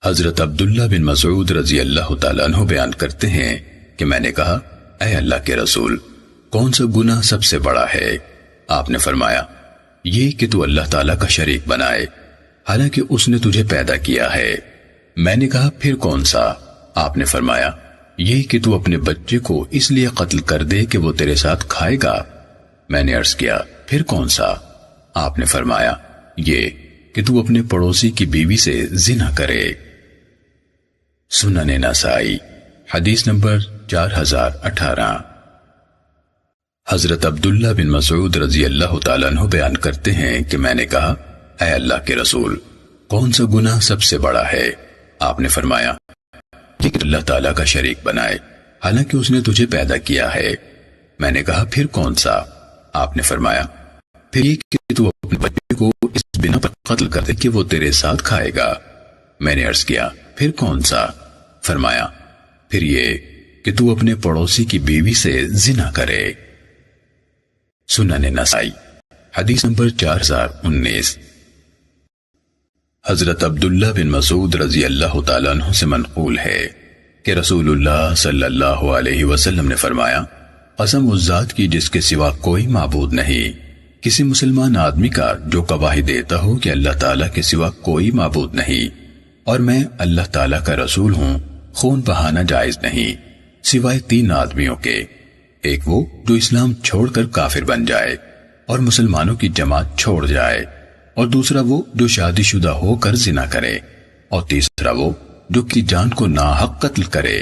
حضرت عبداللہ بن مسعود رضی اللہ تعالیٰ عنہ بیان کرتے ہیں کہ میں نے کہا اے اللہ کے رسول کون سا گناہ سب سے بڑا ہے؟ آپ نے فرمایا یہ کہ تو اللہ تعالیٰ کا شریک بنائے حالانکہ اس نے تجھے پیدا کیا ہے۔ میں نے کہا پھر کون سا؟ آپ نے فرمایا یہ کہ تو اپنے بچے کو اس لیے قتل کر دے کہ وہ تیرے ساتھ کھائے گا۔ میں نے عرض کیا پھر کون سا؟ آپ نے فرمایا یہ کہ تو اپنے پڑوسی کی بیوی سے زنا کرے۔ سنن نسائی حدیث نمبر 4018۔ حضرت عبداللہ بن مسعود رضی اللہ تعالیٰ عنہ بیان کرتے ہیں کہ میں نے کہا اے اللہ کے رسول کون سا گناہ سب سے بڑا ہے؟ آپ نے فرمایا کہ اللہ تعالیٰ کا شریک بنائے حالانکہ اس نے تجھے پیدا کیا ہے۔ میں نے کہا پھر کون سا؟ آپ نے فرمایا پھر یہ کہ تو اپنے بچے کو اس بنا پر قتل کر دے کہ وہ تیرے ساتھ کھائے گا۔ میں نے عرض کیا پھر کون سا؟ فرمایا پھر یہ کہ تو اپنے پڑوسی کی بیوی سے زنا کرے۔ سنن نسائی حدیث نمبر 4019۔ حضرت عبداللہ بن مسعود رضی اللہ تعالیٰ عنہ سے منقول ہے کہ رسول اللہ صلی اللہ علیہ وسلم نے فرمایا قسم اس ذات کی جس کے سوا کوئی معبود نہیں، کسی مسلمان آدمی کا جو گواہی دیتا ہو کہ اللہ تعالیٰ کے سوا کوئی معبود نہیں اور میں اللہ تعالیٰ کا رسول ہوں، خون بہانا جائز نہیں سوائے 3 آدمیوں کے، ایک وہ جو اسلام چھوڑ کر کافر بن جائے اور مسلمانوں کی جماعت چھوڑ جائے، اور دوسرا وہ جو شادی شدہ ہو کر زنا کرے، اور تیسرا وہ جو کسی جان کو ناحق قتل کرے۔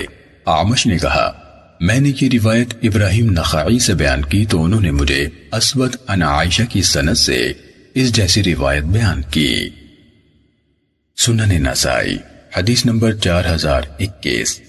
اعمش نے کہا میں نے یہ روایت ابراہیم نخعی سے بیان کی تو انہوں نے مجھے اسود عن عائشہ کی سند سے اس جیسی روایت بیان کی۔ سنن نسائی حدیث نمبر 4021۔